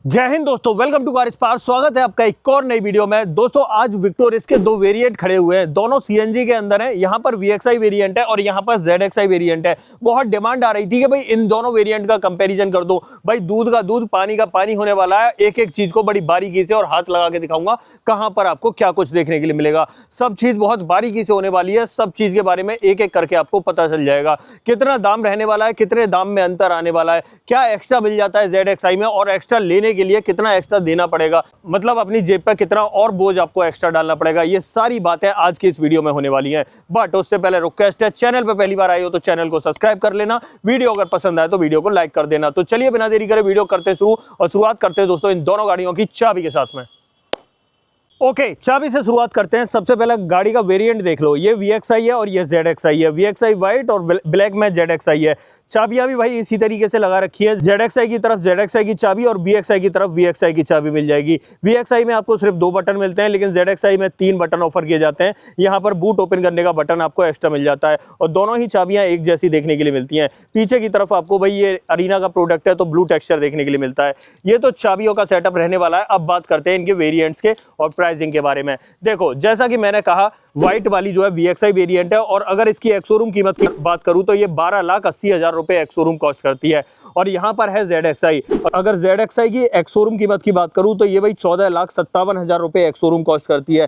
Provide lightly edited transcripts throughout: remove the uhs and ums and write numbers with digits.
जय हिंद दोस्तों, welcome to car spark. स्वागत है आपका एक और नई वीडियो में। दोस्तों आज विक्टोरियस के दो वेरिएंट खड़े हुए हैं, दोनों सीएनजी के अंदर हैं। यहाँ पर VXI वेरिएंट है और यहाँ पर ZXI वेरिएंट है। बहुत डिमांड आ रही थी कि भाई इन दोनों वेरिएंट का कंपैरिजन कर दो। भाई दूध का दूध, पानी का पानी होने वाला है। एक एक चीज को बड़ी बारीकी से और हाथ लगा के दिखाऊंगा कहाँ पर आपको क्या कुछ देखने के लिए मिलेगा। सब चीज बहुत बारीकी से होने वाली है। सब चीज के बारे में एक एक करके आपको पता चल जाएगा। कितना दाम रहने वाला है, कितने दाम में अंतर आने वाला है, क्या एक्स्ट्रा मिल जाता है ZXI में और एक्स्ट्रा लेने के लिए कितना एक्स्ट्रा देना पड़ेगा, मतलब अपनी जेब पर कितना और बोझ आपको एक्स्ट्रा डालना पड़ेगा। ये सारी बातें आज की इस वीडियो में होने वाली हैं। बट उससे पहले रिक्वेस्ट है, चैनल पर पहली बार आए हो तो चैनल को सब्सक्राइब कर लेना। वीडियो अगर पसंद आए तो वीडियो को लाइक कर देना। तो चलिए बिना देरी करे वीडियो करते शुरू और शुरुआत करते हैं दोस्तों इन दोनों गाड़ियों की चाबी के साथ में। ओके, चाबी से शुरुआत करते हैं। सबसे पहले गाड़ी का वेरिएंट देख लो, ये VXI है और ये ZXI है। VXI व्हाइट और ब्लैक में ZXI है। चाबियां भी भाई इसी तरीके से लगा रखी है। ZXI की तरफ ZXI की चाबी और VXI की तरफ VXI की चाबी मिल जाएगी। VXI में आपको सिर्फ 2 बटन मिलते हैं, लेकिन ZXI में 3 बटन ऑफर किए जाते हैं। यहाँ पर बूट ओपन करने का बटन आपको एक्स्ट्रा मिल जाता है और दोनों ही चाबियां एक जैसी देखने के लिए मिलती हैं। पीछे की तरफ आपको भाई ये अरीना का प्रोडक्ट है तो ब्लू टेक्सचर देखने के लिए मिलता है। ये तो चाबियों का सेटअप रहने वाला है। अब बात करते हैं इनके वेरिएंट्स के और प्राइसिंग के बारे में। देखो, जैसा कि मैंने कहा, व्हाइट वाली जो है VXI वेरिएंट है और अगर इसकी एक्सशोरूम कीमत की बात करूं तो ये 12,80,000 रुपए एक्सशोरूम कॉस्ट करती है। और यहां पर है ZXI। अगर ZXI की एक्सशोरूम कीमत की बात करूं तो ये भाई 14,57,000 रुपए एक्सशोरूम कॉस्ट करती है।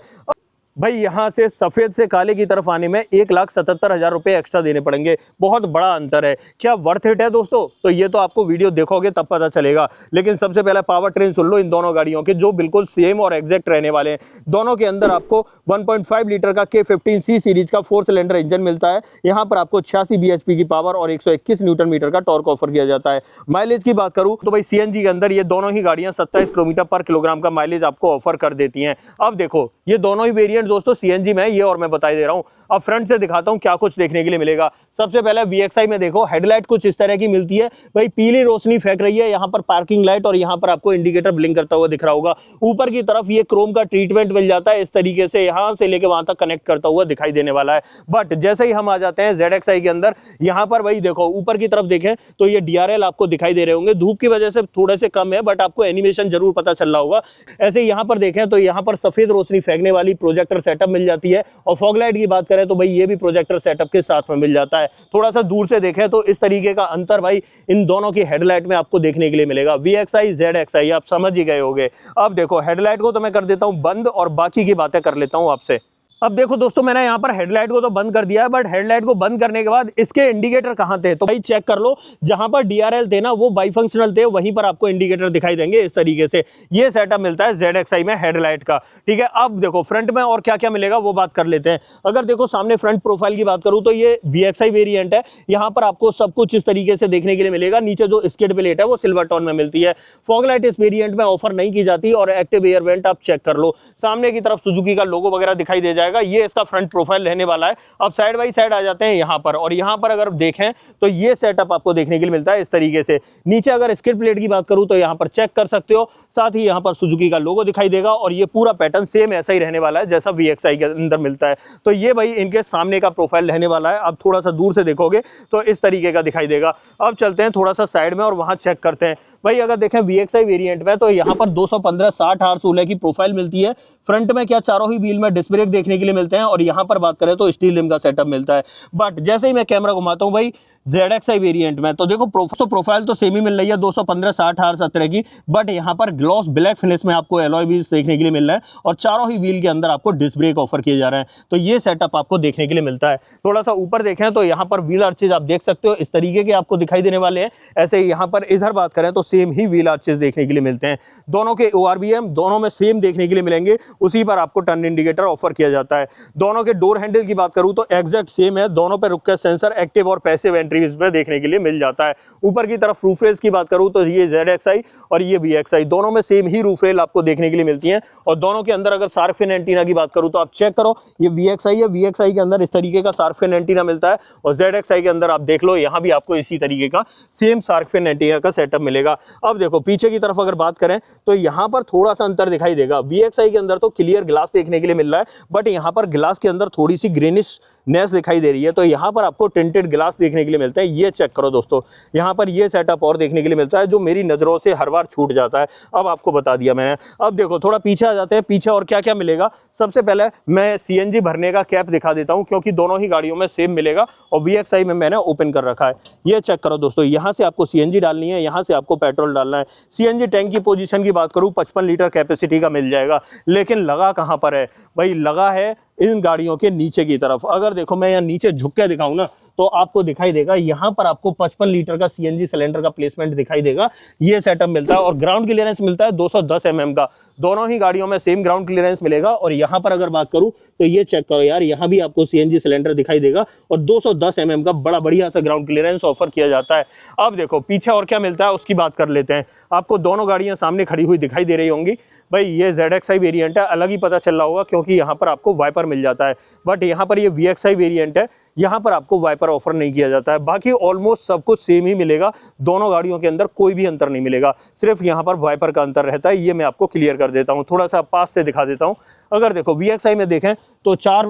भाई यहाँ से सफेद से काले की तरफ आने में 1,77,000 रुपए एक्स्ट्रा देने पड़ेंगे। बहुत बड़ा अंतर है। क्या वर्थ इट है दोस्तों? तो ये तो आपको वीडियो देखोगे तब पता चलेगा। लेकिन सबसे पहले पावर ट्रेन सुन लो इन दोनों गाड़ियों के, जो बिल्कुल सेम और एग्जैक्ट रहने वाले हैं। दोनों के अंदर आपको 1.5 लीटर का K15C सीरीज का 4 सिलेंडर इंजन मिलता है। यहाँ पर आपको 86 bhp की पावर और 121 न्यूटन मीटर का टॉर्क ऑफर किया जाता है। माइलेज की बात करूँ तो भाई CNG के अंदर ये दोनों ही गाड़ियाँ 27 किलोमीटर पर किलोग्राम का माइलेज आपको ऑफर कर देती हैं। अब देखो, ये दोनों ही वेरिएंट दोस्तों CNG में है, ये और मैं बता दे रहा हूं। अब फ्रंट से दिखाता हूं क्या कुछ देखने के लिए मिलेगा। सबसे पहले VXI में देखो, हेडलाइट कुछ इस तरह की मिलती है। भाई पीली रोशनी फेंक रही है। यहाँ पर पार्किंग लाइट और यहाँ पर आपको इंडिकेटर ब्लिंक करता हुआ दिख रहा होगा। ऊपर की तरफ ये क्रोम का ट्रीटमेंट मिल जाता है। इस तरीके से यहाँ से लेके वहां तक कनेक्ट करता हुआ दिखाई देने वाला है। बट जैसे ही हम आ जाते हैं ZXI के अंदर, यहाँ पर भाई देखो, ऊपर की तरफ देखें तो ये DRL आपको दिखाई दे रहे होंगे। धूप की वजह से थोड़े से कम है, बट आपको एनिमेशन जरूर पता चल रहा होगा। ऐसे यहाँ पर देखें तो यहाँ पर सफेद रोशनी फेंकने वाली प्रोजेक्टर सेटअप मिल जाती है। और फॉग लाइट की बात करें तो भाई ये भी प्रोजेक्टर सेटअप के साथ में मिल जाता है। थोड़ा सा दूर से देखें तो इस तरीके का अंतर भाई इन दोनों की हेडलाइट में आपको देखने के लिए मिलेगा। VXI ZXI आप समझ ही गए होंगे। अब देखो, हेडलाइट को तो मैं कर देता हूं बंद और बाकी की बातें कर लेता हूं आपसे। अब देखो दोस्तों, मैंने यहाँ पर हेडलाइट को तो बंद कर दिया है, बट हेडलाइट को बंद करने के बाद इसके इंडिकेटर कहाँ थे तो भाई चेक कर लो। जहां पर DRL थे ना, वो बाईफंक्शनल थे, वहीं पर आपको इंडिकेटर दिखाई देंगे इस तरीके से। ये सेटअप मिलता है ZXI में हेडलाइट का। ठीक है, अब देखो फ्रंट में और क्या क्या मिलेगा वो बात कर लेते हैं। अगर देखो सामने फ्रंट प्रोफाइल की बात करूं तो ये VXI वेरिएंट है। यहाँ पर आपको सब कुछ इस तरीके से देखने के लिए मिलेगा। नीचे जो स्किड प्लेट है वो सिल्वर टोन में मिलती है। फॉग लाइट इस वेरिएंट में ऑफर नहीं की जाती और एक्टिव एयर वेंट आप चेक कर लो। सामने की तरफ सुजुकी का लोगो वगैरह दिखाई दे जाएगा। ये इसका फ्रंट प्रोफाइल रहने वाला है। अब साइड बाई साइड आ जाते हैं यहाँ पर, और यहाँ पर अगर देखें तो ये सेटअप आपको देखने के लिए मिलता है इस तरीके से। नीचे अगर स्किड प्लेट की बात करूं तो यहाँ पर चेक कर सकते हो। साथ ही यहाँ पर सुजुकी का लोगो दिखाई देगा और ये पूरा पैटर्न सेम ऐसा ही रहने वाला है जैसा VXI के अंदर मिलता है। तो ये भाई इनके सामने का प्रोफाइल रहने वाला है। अब थोड़ा सा दूर से देखोगे तो इस तरीके का दिखाई देगा। अब चलते हैं थोड़ा सा साइड में और वहां चेक करते हैं। भाई अगर देखें VXI वेरिएंट में तो यहाँ पर 215 60 R16 की प्रोफाइल मिलती है। फ्रंट में क्या चारों ही व्हील में डिस्क ब्रेक देखने के लिए मिलते हैं और यहाँ पर बात करें तो स्टील रिम का सेटअप मिलता है। बट जैसे ही मैं कैमरा घुमाता हूँ भाई ZXI वेरिएंट में तो देखो प्रोफाइल तो सेम ही मिल रही है 215 60 R17 की। बट यहाँ पर ग्लॉस ब्लैक फिनिश में आपको एलॉय व्हील्स देखने के लिए मिल रहा है और चारों ही व्हील के अंदर आपको डिस्क ब्रेक ऑफर किए जा रहे हैं। तो ये सेटअप आपको देखने के लिए मिलता है। थोड़ा सा ऊपर देखें तो यहाँ पर व्हील आर्चेज आप देख सकते हो इस तरीके के आपको दिखाई देने वाले हैं। ऐसे ही यहाँ पर इधर बात करें तो सेम ही व्हील आर्चेज देखने के लिए मिलते हैं। दोनों के ORBM दोनों में सेम देखने के लिए मिलेंगे। उसी पर आपको टर्न इंडिकेटर ऑफर किया जाता है। दोनों के डोर हैंडल की बात करूं तो एग्जैक्ट सेम है। दोनों पे रुक के सेंसर एक्टिव और पैसिव एंट्री में देखने के लिए मिल जाता है। ऊपर की तरफ रूफ रेल्स की बात करूं तो ये ZXI और ये VXI दोनों में सेम ही रूफ रेल आपको देखने के लिए मिलती हैं। और दोनों के अंदर अगर शार्क फिन एंटीना की बात करूं तो आप चेक करो, ये VXI है, VXI के अंदर इस तरीके का शार्क फिन एंटीना मिलता है और ZXI के अंदर आप देख लो यहाँ भी आपको इसी तरीके का सेम शार्क फिन एंटीना का सेटअप मिलेगा। अब देखो पीछे की तरफ अगर बात करें तो यहाँ पर थोड़ा सा अंतर दिखाई देगा। VXI के अंदर तो क्लियर ग्लास देखने के लिए मिल रहा है, बट यहाँ पर ग्लास के अंदर थोड़ी सी ग्रेनिशनेस दिखाई दे रही है। तो यहाँ पर आपको टिंटेड ग्लास देखने के लिए मिलते हैं। ये चेक करो दोस्तों, यहाँ पर ये सेटअप और देखने के लिए मिलता है जो मेरी नज़रों से हर बार छूट जाता है। अब आपको बता दिया मैंने। अब देखो थोड़ा पीछे आ जाते हैं, पीछे और क्या क्या मिलेगा। सबसे पहले मैं सीएनजी भरने का कैप दिखा देता हूँ, क्योंकि दोनों ही गाड़ियों में सेम मिलेगा और VXI में मैंने ओपन कर रखा है। ये चेक करो दोस्तों, यहाँ से आपको सीएनजी डालनी है, यहाँ से आपको पेट्रोल डालना है। सीएनजी टैंक की पोजीशन की बात करूँ 55 लीटर कैपेसिटी का मिल जाएगा, लेकिन लगा कहाँ पर है भाई? लगा है इन गाड़ियों के नीचे की तरफ। अगर देखो मैं यहाँ नीचे झुक के दिखाऊं ना तो आपको दिखाई देगा, यहाँ पर आपको 55 लीटर का सीएनजी सिलेंडर का प्लेसमेंट दिखाई देगा। ये सेटअप मिलता है और ग्राउंड क्लियरेंस मिलता है 210 mm का। दोनों ही गाड़ियों में सेम ग्राउंड क्लियरेंस मिलेगा। और यहाँ पर अगर बात करूँ तो ये चेक करो यार, यहाँ भी आपको सीएनजी सिलेंडर दिखाई देगा और 210 mm का बड़ा बढ़िया सा ग्राउंड क्लियरेंस ऑफर किया जाता है। अब देखो पीछे और क्या मिलता है उसकी बात कर लेते हैं। आपको दोनों गाड़ियां सामने खड़ी हुई दिखाई दे रही होंगी। भाई ये ZXI वेरिएंट है, अलग ही पता चल रहा होगा क्योंकि यहाँ पर आपको वाइपर मिल जाता है, बट यहाँ पर ये VXI वेरिएंट है, यहाँ पर आपको वाइपर ऑफर नहीं किया जाता है। बाकी ऑलमोस्ट सब कुछ सेम ही मिलेगा, दोनों गाड़ियों के अंदर कोई भी अंतर नहीं मिलेगा, सिर्फ यहाँ पर वाइपर का अंतर रहता है। ये मैं आपको क्लियर कर देता हूँ, थोड़ा सा पास से दिखा देता हूँ। अगर देखो VXI में देखें तो 4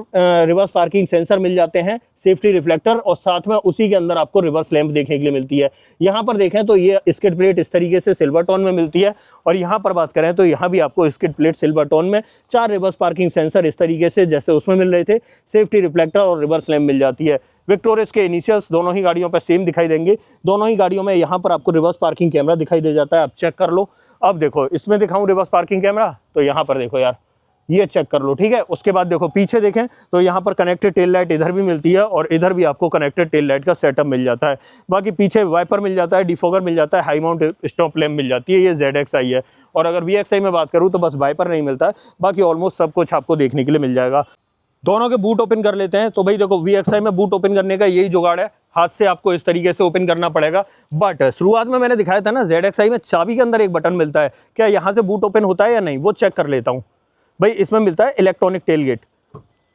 रिवर्स पार्किंग सेंसर मिल जाते हैं, सेफ्टी रिफ्लेक्टर, और साथ में उसी के अंदर आपको रिवर्स लैंप देखने के लिए मिलती है। यहाँ पर देखें तो ये स्किड प्लेट इस तरीके से सिल्वर टोन में मिलती है, और यहाँ पर बात करें तो यहाँ भी आपको स्किड प्लेट सिल्वर टोन में 4 रिवर्स पार्किंग सेंसर इस तरीके से जैसे उसमें मिल रहे थे, सेफ्टी रिफ्लेक्टर और रिवर्स लैंप मिल जाती है। विक्टोरियस के इनिशियल्स दोनों ही गाड़ियों पर सेम दिखाई देंगे। दोनों ही गाड़ियों में यहाँ पर आपको रिवर्स पार्किंग कैमरा दिखाई दे जाता है, आप चेक कर लो। अब देखो इसमें दिखाऊं रिवर्स पार्किंग कैमरा, तो यहाँ पर देखो यार, ये चेक कर लो, ठीक है। उसके बाद देखो पीछे देखें तो यहाँ पर कनेक्टेड टेल लाइट इधर भी मिलती है और इधर भी आपको कनेक्टेड टेल लाइट का सेटअप मिल जाता है। बाकी पीछे वाइपर मिल जाता है, डिफोगर मिल जाता है, हाई माउंट स्टॉप लैम्प मिल जाती है। ये ZXI है। और अगर VXI में बात करूँ तो बस वाइपर नहीं मिलता है, बाकी ऑलमोस्ट सब कुछ आपको देखने के लिए मिल जाएगा। दोनों के बूट ओपन कर लेते हैं। तो भाई देखो VXI में बूट ओपन करने का यही जुगाड़ है, हाथ से आपको इस तरीके से ओपन करना पड़ेगा। बट शुरुआत में मैंने दिखाया था ना, ZXI में चाबी के अंदर एक बटन मिलता है, क्या यहाँ से बूट ओपन होता है या नहीं वो चेक कर लेता हूँ। भाई इसमें मिलता है electronic tailgate.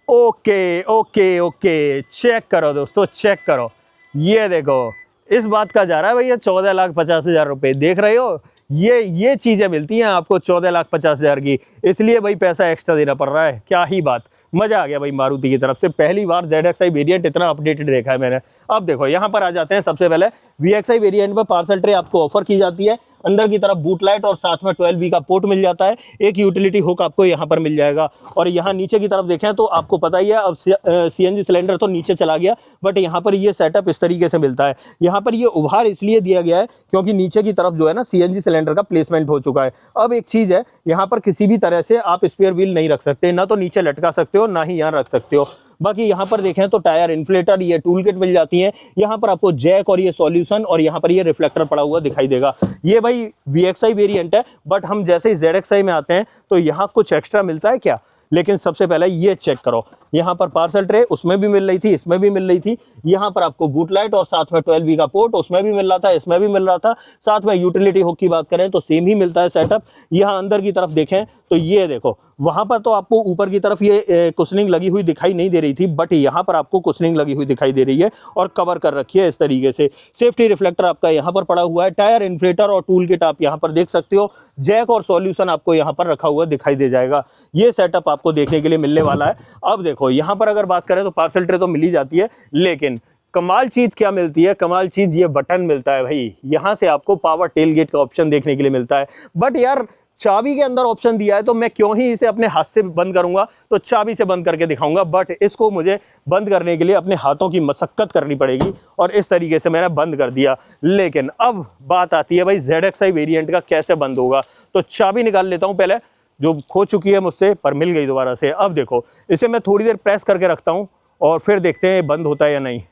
Okay okay okay, check करो दोस्तों, चेक करो, ये देखो इस बात का जा रहा है भैया 14,50,000 रुपये। देख रहे हो, ये चीज़ें मिलती हैं आपको 14,50,000 की, इसलिए भाई पैसा एक्स्ट्रा देना पड़ रहा है। क्या ही बात, मज़ा आ गया भाई मारुति की तरफ से। पहली बार ZXI वेरिएंट इतना अपडेटेड देखा है मैंने। अब देखो यहाँ पर आ जाते हैं। सबसे पहले VXI वेरिएंट में पार्सल ट्रे आपको ऑफर की जाती है, अंदर की तरफ बूट लाइट और साथ में 12V का पोर्ट मिल जाता है। एक यूटिलिटी हुक आपको यहाँ पर मिल जाएगा। और यहाँ नीचे की तरफ देखें तो आपको पता ही है, अब CNG सिलेंडर तो नीचे चला गया, बट यहाँ पर ये सेटअप इस तरीके से मिलता है। यहाँ पर ये उभार इसलिए दिया गया है क्योंकि नीचे की तरफ जो है ना CNG सिलेंडर का प्लेसमेंट हो चुका है। अब एक चीज़ है, यहाँ पर किसी भी तरह से आप स्पेयर व्हील नहीं रख सकते, ना तो नीचे लटका सकते हो ना ही यहाँ रख सकते हो। बाकी यहाँ पर देखें तो टायर इन्फ्लेटर, ये टूल किट मिल जाती है। यहाँ पर आपको जैक और ये सॉल्यूशन और यहाँ पर ये रिफ्लेक्टर पड़ा हुआ दिखाई देगा। ये भाई VXI वेरिएंट है, बट हम जैसे ही ZXI में आते हैं तो यहाँ कुछ एक्स्ट्रा मिलता है क्या। लेकिन सबसे पहले ये चेक करो, यहाँ पर पार्सल ट्रे उसमें भी मिल रही थी, इसमें भी मिल रही थी। यहाँ पर आपको बूट लाइट और साथ में 12V का पोर्ट उसमें भी मिल रहा था, इसमें भी मिल रहा था। साथ में यूटिलिटी हुक की बात करें तो सेम ही मिलता है सेटअप। यहाँ अंदर की तरफ देखें तो ये देखो, वहाँ पर तो आपको ऊपर की तरफ ये कुशनिंग लगी हुई दिखाई नहीं दे रही थी, बट यहाँ पर आपको कुशनिंग लगी हुई दिखाई दे रही है और कवर कर रखी है इस तरीके से। सेफ्टी रिफ्लेक्टर आपका यहाँ पर पड़ा हुआ है, टायर इन्फ्लेटर और टूल किट आप यहाँ पर देख सकते हो। जैक और सॉल्यूशन आपको यहाँ पर रखा हुआ दिखाई दे जाएगा। ये सेटअप आपको देखने के लिए मिलने वाला है। अब देखो यहाँ पर अगर बात करें तो पार्सल ट्रे तो मिल ही जाती है, लेकिन कमाल चीज क्या मिलती है, कमाल चीज ये बटन मिलता है भाई। यहाँ से आपको पावर टेलगेट का ऑप्शन देखने के लिए मिलता है। बट यार चाबी के अंदर ऑप्शन दिया है तो मैं क्यों ही इसे अपने हाथ से बंद करूंगा, तो चाबी से बंद करके दिखाऊंगा। बट इसको मुझे बंद करने के लिए अपने हाथों की मशक्कत करनी पड़ेगी और इस तरीके से मैंने बंद कर दिया। लेकिन अब बात आती है भाई ZXI वेरिएंट का कैसे बंद होगा। तो चाबी निकाल लेता हूं पहले, जो खो चुकी है मुझसे पर मिल गई दोबारा से। अब देखो इसे मैं थोड़ी देर प्रेस करके रखता हूँ और फिर देखते हैं बंद होता है या नहीं।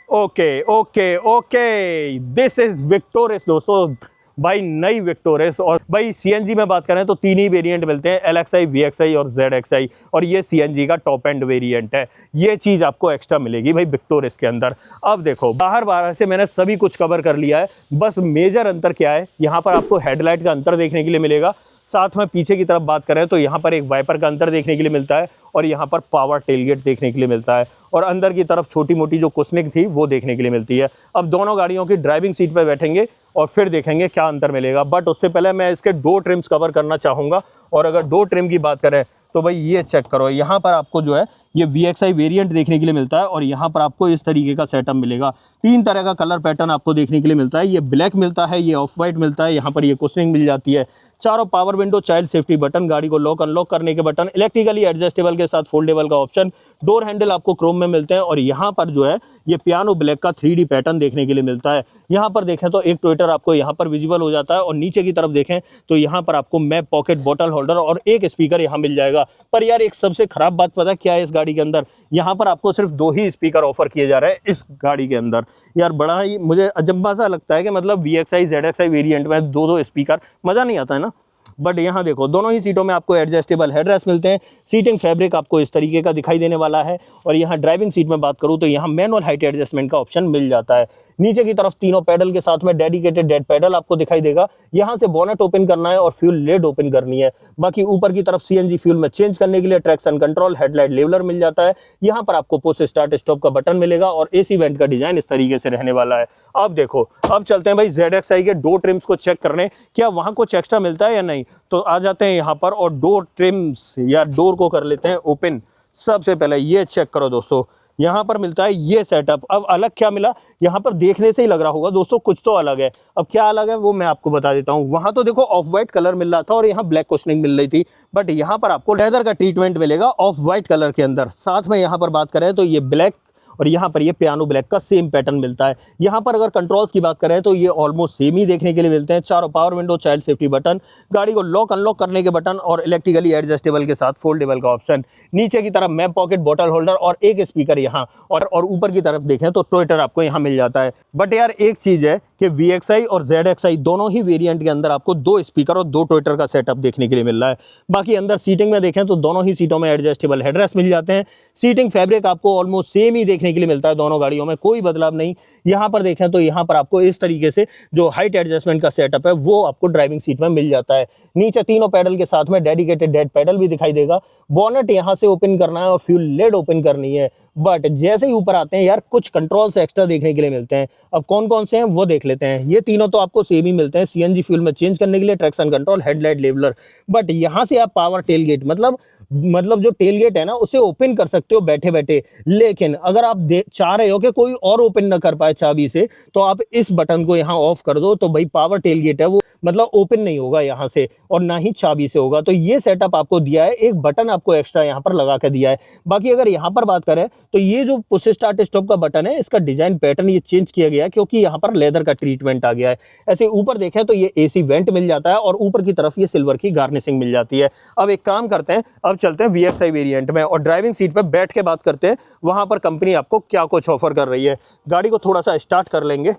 Okay okay okay, this is victorious दोस्तों, भाई नई विक्टोरियस। और भाई CNG में बात करें तो 3 ही वेरिएंट मिलते हैं, LXI, VXI और ZXI, और ये CNG का टॉप एंड वेरिएंट है। ये चीज़ आपको एक्स्ट्रा मिलेगी भाई विक्टोरियस के अंदर। अब देखो बाहर से मैंने सभी कुछ कवर कर लिया है, बस मेजर अंतर क्या है, यहाँ पर आपको हेडलाइट का अंतर देखने के लिए मिलेगा। साथ में पीछे की तरफ बात करें तो यहाँ पर एक वाइपर का अंतर देखने के लिए मिलता है और यहाँ पर पावर टेलगेट देखने के लिए मिलता है, और अंदर की तरफ छोटी मोटी जो कुशनिंग थी वो देखने के लिए मिलती है। अब दोनों गाड़ियों की ड्राइविंग सीट पर बैठेंगे और फिर देखेंगे क्या अंतर मिलेगा। बट उससे पहले मैं इसके 2 ट्रिम्स कवर करना चाहूँगा, और अगर 2 ट्रिम की बात करें तो भाई ये चेक करो, यहाँ पर आपको जो है ये VXI वेरिएंट देखने के लिए मिलता है और यहाँ पर आपको इस तरीके का सेटअप मिलेगा। 3 तरह का कलर पैटर्न आपको देखने के लिए मिलता है। ये ब्लैक मिलता है, ये ऑफ वाइट मिलता है, यहाँ पर ये कुशनिंग मिल जाती है, चारों power window, child safety button, गाड़ी को लॉक अनलॉक करने के बटन, इलेक्ट्रिकली एडजस्टेबल के साथ फोल्डेबल का ऑप्शन, डोर हैंडल आपको क्रोम में मिलते हैं और यहाँ पर जो है ये पियानो ब्लैक का 3D पैटर्न देखने के लिए मिलता है। यहाँ पर देखें तो एक ट्विटर आपको यहाँ पर विजिबल हो जाता है और नीचे की तरफ देखें तो यहाँ पर आपको मैप, पॉकेट, बॉटल होल्डर और एक स्पीकर यहाँ मिल जाएगा। पर यार एक सबसे खराब बात पता क्या है इस गाड़ी के अंदर, यहाँ पर आपको सिर्फ 2 ही स्पीकर ऑफर किए जा रहे हैं इस गाड़ी के अंदर। यार बड़ा ही मुझे अजब्बा सा लगता है कि मतलब VXI ZXI वेरिएंट में 2-2 स्पीकर, मज़ा नहीं आता है ना। बट यहाँ देखो दोनों ही सीटों में आपको एडजस्टेबल हेडरेस्ट मिलते हैं। सीटिंग फैब्रिक आपको इस तरीके का दिखाई देने वाला है और यहाँ ड्राइविंग सीट में बात करूँ तो यहाँ मैनुअल हाइट एडजस्टमेंट का ऑप्शन मिल जाता है। नीचे की तरफ तीनों पैडल के साथ में डेडिकेटेड डेड पैडल आपको दिखाई देगा। यहाँ से बोनेट ओपन करना है और फ्यूल लेड ओपन करनी है। बाकी ऊपर की तरफ CNG फ्यूल में चेंज करने के लिए ट्रैक्शन कंट्रोल, हेडलाइट लेवलर मिल जाता है। यहाँ पर आपको पुश स्टार्ट स्टॉप का बटन मिलेगा और AC वेंट का डिजाइन इस तरीके से रहने वाला है। अब देखो, अब चलते हैं भाई ZXI के डोर ट्रिम्स को चेक करने, क्या वहाँ कुछ एक्स्ट्रा मिलता है या नहीं। तो आ जाते हैं यहाँ पर और डोर ट्रिम्स या डोर को कर लेते हैं ओपन। सबसे पहले ये चेक करो दोस्तों, यहाँ पर मिलता है ये सेटअप। अब अलग क्या मिला, यहाँ पर देखने से ही लग रहा होगा दोस्तों कुछ तो अलग है। अब क्या अलग है वो मैं आपको बता देता हूँ। वहाँ तो देखो ऑफ वाइट कलर मिल रहा था और यहाँ ब्लैक कुशनिंग मिल रही थी, बट यहाँ पर आपको लेदर का ट्रीटमेंट मिलेगा ऑफ वाइट कलर के अंदर। साथ में यहाँ पर बात करें तो ये ब्लैक और यहाँ पर ये पियानो ब्लैक का सेम पैटर्न मिलता है। यहाँ पर अगर कंट्रोल्स की बात करें तो ये ऑलमोस्ट सेम ही देखने के लिए मिलते हैं। चारों power window, child safety button, गाड़ी को लॉक अनलॉक करने के बटन और इलेक्ट्रिकली एडजस्टेबल के साथ फोल्डेबल का ऑप्शन। नीचे की तरफ मैप, पॉकेट, बॉटल होल्डर और एक स्पीकर यहाँ और ऊपर की तरफ देखें तो ट्विटर आपको यहाँ मिल जाता है। बट यार एक चीज़ है कि VXI और ZXI दोनों ही वेरिएंट के अंदर आपको 2 स्पीकर और 2 ट्विटर का सेटअप देखने के लिए मिल रहा है। बाकी अंदर सीटिंग में देखें तो दोनों ही सीटों में एडजस्टेबल हेडरेस्ट मिल जाते हैं। सीटिंग फैब्रिक आपको ऑलमोस्ट सेम ही देखने के लिए मिलता है दोनों गाड़ियों में, कोई बदलाव नहीं। यहाँ पर देखें तो यहाँ पर आपको इस तरीके से जो हाइट एडजस्टमेंट का सेटअप है वो आपको ड्राइविंग सीट में मिल जाता है। नीचे तीनों पैडल के साथ में डेडिकेटेड डेड पैडल भी दिखाई देगा। बोनेट यहाँ से ओपन करना है और फ्यूल लेड ओपन करनी है। बट जैसे ही ऊपर आते हैं यार कुछ कंट्रोल से एक्स्ट्रा देखने के लिए मिलते हैं। अब कौन कौन से हैं वो देख लेते हैं। ये तीनों तो आपको सेम ही मिलते हैं। CNG फ्यूल में चेंज करने के लिए traction control, headlight leveller. But यहाँ से आप पावर टेलगेट मतलब जो टेलगेट है ना उसे ओपन कर सकते हो बैठे बैठे। लेकिन अगर आप चाह रहे हो कि कोई और ओपन ना कर पाए चाबी से तो आप इस बटन को यहाँ ऑफ कर दो, तो भाई पावर टेलगेट है वो मतलब ओपन नहीं होगा यहाँ से और ना ही चाबी से होगा। तो ये सेटअप आपको दिया है, एक बटन आपको एक्स्ट्रा यहाँ पर लगा के दिया है। बाकी अगर यहाँ पर बात करें तो ये जो पुश स्टार्ट स्टॉप का बटन है इसका डिजाइन पैटर्न ये चेंज किया गया है क्योंकि यहाँ पर लेदर का ट्रीटमेंट आ गया है। ऐसे ऊपर देखें तो ये AC वेंट मिल जाता है और ऊपर की तरफ ये सिल्वर की गार्निशिंग मिल जाती है। अब एक काम करते हैं, अब चलते हैं VXI वेरिएंट में और ड्राइविंग सीट पे बैठ के बात करते हैं वहां पर कंपनी आपको क्या कुछ ऑफर कर रही है। गाड़ी को थोड़ा सा स्टार्ट कर लेंगे।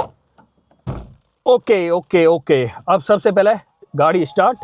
ओके। अब सबसे पहले गाड़ी स्टार्ट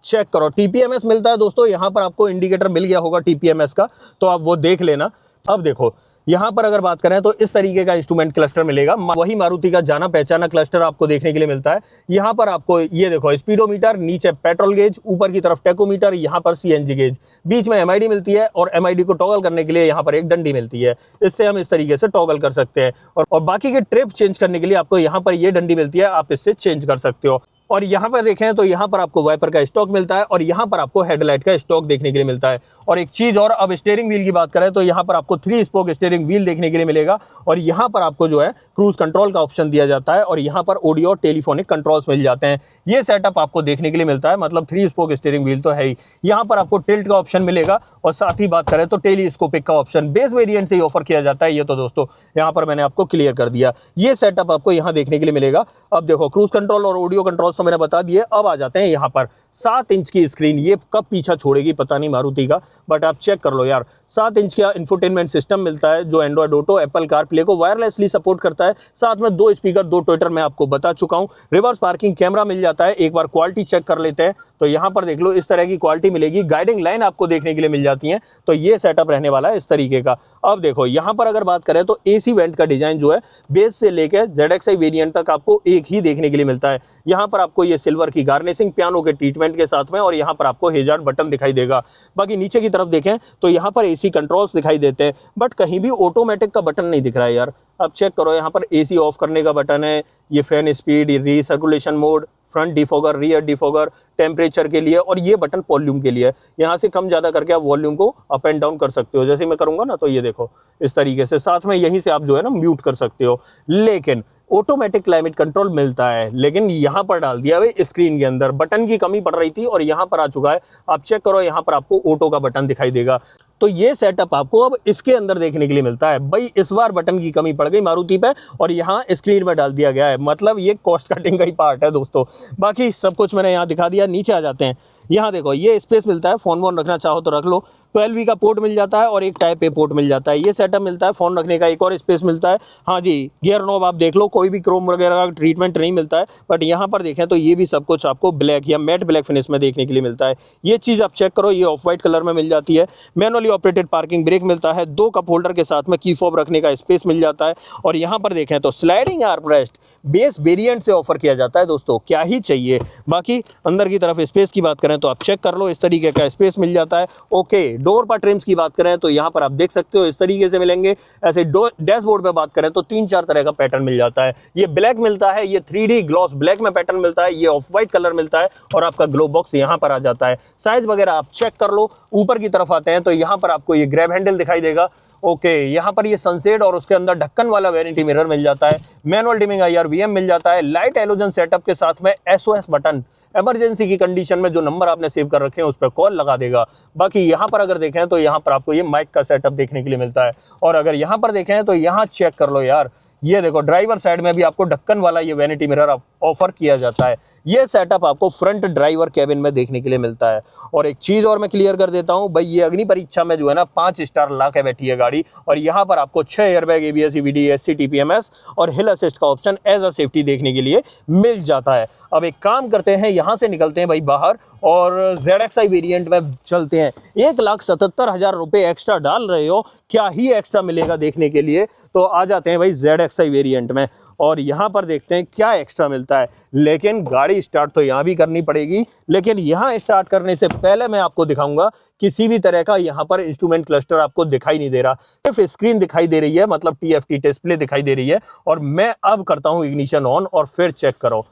चेक करो। TPMS मिलता है दोस्तों, यहाँ पर आपको इंडिकेटर मिल गया होगा TPMS का, तो आप वो देख लेना। अब देखो यहाँ पर अगर बात करें तो इस तरीके का इंस्ट्रूमेंट क्लस्टर मिलेगा। वही मारुति का जाना पहचाना क्लस्टर आपको देखने के लिए मिलता है। यहाँ पर आपको ये देखो स्पीडोमीटर, नीचे पेट्रोल गेज, ऊपर की तरफ टेकोमीटर, यहाँ पर CNG गेज, बीच में MID मिलती है और MID को टॉगल करने के लिए यहाँ पर एक डंडी मिलती है। इससे हम इस तरीके से टॉगल कर सकते हैं और बाकी के ट्रिप चेंज करने के लिए आपको यहाँ पर ये डंडी मिलती है, आप इससे चेंज कर सकते हो। और यहाँ पर देखें तो यहाँ पर आपको वाइपर का स्टॉक मिलता है और यहाँ पर आपको हेडलाइट का स्टॉक देखने के लिए मिलता है। और एक चीज़ और, अब स्टीयरिंग व्हील की बात करें तो यहाँ पर आपको 3 स्पोक स्टीयरिंग व्हील देखने के लिए मिलेगा और यहाँ पर आपको जो है क्रूज कंट्रोल का ऑप्शन दिया जाता है और यहाँ पर ऑडियो और टेलीफोनिक कंट्रोल्स मिल जाते हैं। ये सेटअप आपको देखने के लिए मिलता है, मतलब 3 स्पोक स्टीयरिंग व्हील तो है ही। यहाँ पर आपको टिल्ट का ऑप्शन मिलेगा और साथ ही बात करें तो टेलीस्कोपिक का ऑप्शन बेस वेरिएंट से ही ऑफर किया जाता है। ये तो दोस्तों यहाँ पर मैंने आपको क्लियर कर दिया, ये सेटअप आपको यहाँ देखने के लिए मिलेगा। अब देखो क्रूज कंट्रोल और ऑडियो कंट्रोल्स तो मैंने बता दिए। अब आ जाते हैं यहाँ पर 7 इंच की स्क्रीन। ये कब पीछा छोड़ेगी पता नहीं मारुति का, बट आप चेक कर लो यार। 7 इंच का इंफोटेनमेंट सिस्टम मिलता है जो एंड्रॉइड ऑटो, एप्पल कारप्ले को वायरलेसली सपोर्ट करता है। साथ में 2 स्पीकर, 2 ट्विटर मैं आपको बता चुका हूँ। रिवर्स पार्किंग कैमरा मिल जाता है। एक बार क्वालिटी चेक कर लेते हैं तो यहाँ पर देख लो इस तरह की क्वालिटी मिलेगी। गाइडिंग लाइन आपको देखने के लिए मिल जाती है। तो ये सेटअप रहने वाला है इस तरीके का। अब देखो यहाँ पर अगर बात करें तो AC वेंट का डिजाइन जो है बेस से लेकर ZXI वेरिएंट तक आपको एक ही देखने के लिए मिलता है। यहाँ पर आपको ये सिल्वर की गार्निशिंग पियानो के ट्रीटमेंट के साथ में और यहाँ पर आपको हेजार्ड बटन दिखाई देगा। बाकी नीचे की तरफ देखें तो यहाँ पर AC कंट्रोल्स दिखाई देते हैं, बट कहीं भी ऑटोमेटिक का बटन नहीं दिख रहा है यार। अब चेक करो यहाँ पर AC ऑफ करने का बटन है, ये fan speed, recirculation mode, front defogger, rear defogger, temperature के लिए, और ये बटन वॉल्यूम के लिए है। यहाँ से कम ज़्यादा करके आप वॉल्यूम को अप एंड डाउन कर सकते हो। जैसे मैं करूँगा ना तो ये देखो इस तरीके से, साथ में यहीं से आप जो है ना म्यूट कर सकते हो। लेकिन ऑटोमेटिक क्लाइमेट कंट्रोल मिलता है, लेकिन यहाँ पर डाल दिया भाई स्क्रीन के अंदर, बटन की कमी पड़ रही थी और यहाँ पर आ चुका है। आप चेक करो, यहाँ पर आपको ऑटो का बटन दिखाई देगा। तो ये सेटअप आपको अब इसके अंदर देखने के लिए मिलता है। भाई इस बार बटन की कमी पड़ गई मारुति पे और यहाँ स्क्रीन में डाल दिया गया है, मतलब ये कॉस्ट कटिंग का ही पार्ट है दोस्तों। बाकी सब कुछ मैंने यहाँ दिखा दिया। नीचे आ जाते हैं, यहाँ देखो ये स्पेस मिलता है, फ़ोन वोन रखना चाहो तो रख लो। 12V का पोर्ट मिल जाता है और एक टाइप ए पोर्ट मिल जाता है। ये सेटअप मिलता है, फ़ोन रखने का एक और स्पेस मिलता है। हाँ जी, गियर नॉब आप देख लो, कोई भी क्रोम वगैरह का ट्रीटमेंट नहीं मिलता है, बट यहाँ पर देखें तो ये भी सब कुछ आपको ब्लैक या मैट ब्लैक फिनिश में देखने के लिए मिलता है। ये चीज़ आप चेक करो, ये ऑफ वाइट कलर में मिल जाती है। मैनुअली ऑपरेटेड पार्किंग ब्रेक मिलता है, 2 कप होल्डर के साथ में की फॉब रखने का स्पेस मिल जाता है। और यहाँ पर देखें तो स्लाइडिंग आर्मरेस्ट बेस वेरिएंट से ऑफर किया जाता है दोस्तों, क्या ही चाहिए। बाकी अंदर की तरफ स्पेस की बात करें तो आप चेक कर लो, इस तरीके का स्पेस मिल जाता है। ओके, डोर पर ट्रिम्स की बात करें तो यहाँ पर आप देख सकते हो इस तरीके से मिलेंगे। ऐसे डैशबोर्ड पे बात करें तो 3-4 तरह का पैटर्न मिल जाता है। ये ब्लैक मिलता है, ये 3D ग्लॉस ब्लैक में पैटर्न मिलता है, ये ऑफ वाइट कलर मिलता है और आपका ग्लो बॉक्स यहाँ पर आ जाता है। साइज वगैरह आप चेक कर लो। ऊपर की तरफ आते हैं तो यहाँ पर आपको ये ग्रैब हैंडल दिखाई देगा। ओके, यहाँ पर ये सनसेट और उसके अंदर ढक्कन वाला वैनिटी मिरर मिल जाता है। मैनुअल डिमिंग IR/VM मिल जाता है। लाइट एलोजन सेटअप के साथ में SOS बटन, इमरजेंसी की कंडीशन में जो नंबर आपने सेव कर रखे हैं उस पर कॉल लगा देगा। बाकी यहाँ पर अगर देखें तो यहाँ पर आपको ये माइक का सेटअप देखने के लिए मिलता है। और अगर यहाँ पर देखें तो यहाँ चेक कर लो यार, ये देखो ड्राइवर साइड में भी आपको ढक्कन वाला ये वैनिटी मिरर ऑफर किया जाता है। ये सेटअप आपको फ्रंट ड्राइवर कैबिन में देखने के लिए मिलता है। और एक चीज़ और मैं क्लियर कर देता हूँ भाई, ये अग्नि परीक्षा में जो है ना 5 स्टार ला के बैठी है गाड़ी। और यहाँ पर आपको 6 airbag, ABS, EBD, SC, TPMS और हिल असिस्ट का ऑप्शन एज अ सेफ्टी देखने के लिए मिल जाता है। अब एक काम करते हैं, यहाँ से निकलते हैं भाई बाहर और ZXi वेरिएंट में चलते हैं। 1,77,000 रुपये एक्स्ट्रा डाल रहे हो, क्या ही एक्स्ट्रा मिलेगा देखने के लिए। तो आ जाते हैं भाई ZXi वेरिएंट में और यहाँ पर देखते हैं क्या एक्स्ट्रा मिलता है। लेकिन गाड़ी स्टार्ट तो यहाँ भी करनी पड़ेगी, लेकिन यहाँ स्टार्ट करने से पहले मैं आपको दिखाऊंगा किसी भी तरह का यहाँ पर इंस्ट्रूमेंट क्लस्टर आपको दिखाई नहीं दे रहा, सिर्फ स्क्रीन दिखाई दे रही है, मतलब TFT डिस्प्ले दिखाई दे रही है। और मैं अब करता हूँ इग्निशन ऑन और फिर चेक करो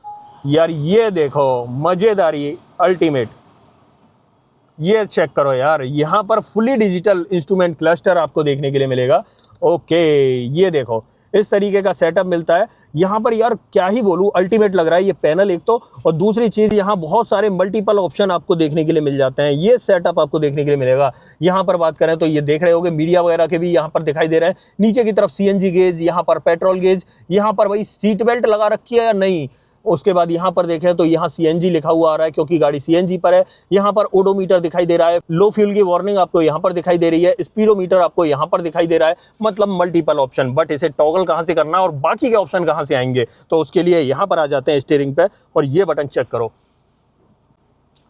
यार, ये देखो मज़ेदारी अल्टीमेट, ये चेक करो यार, यहाँ पर फुली डिजिटल इंस्ट्रूमेंट क्लस्टर आपको देखने के लिए मिलेगा। ओके, ये देखो इस तरीके का सेटअप मिलता है यहाँ पर। यार क्या ही बोलूँ, अल्टीमेट लग रहा है ये पैनल एक तो, और दूसरी चीज़ यहाँ बहुत सारे मल्टीपल ऑप्शन आपको देखने के लिए मिल जाते हैं। ये सेटअप आपको देखने के लिए मिलेगा। यहाँ पर बात करें तो ये देख रहे होगे मीडिया वगैरह के भी यहाँ पर दिखाई दे रहे हैं। नीचे की तरफ CNG गेज, यहाँ पर पेट्रोल गेज, यहाँ पर भाई सीट बेल्ट लगा रखी है या नहीं। उसके बाद यहाँ पर देखें तो यहाँ CNG लिखा हुआ आ रहा है क्योंकि गाड़ी CNG पर है। यहाँ पर ओडोमीटर दिखाई दे रहा है, लो फ्यूल की वार्निंग आपको यहाँ पर दिखाई दे रही है, स्पीडोमीटर आपको यहाँ पर दिखाई दे रहा है। मतलब मल्टीपल ऑप्शन, बट इसे टॉगल कहाँ से करना है और बाकी के ऑप्शन कहाँ से आएंगे, तो उसके लिए यहाँ पर आ जाते हैं स्टीयरिंग पे और ये बटन चेक करो।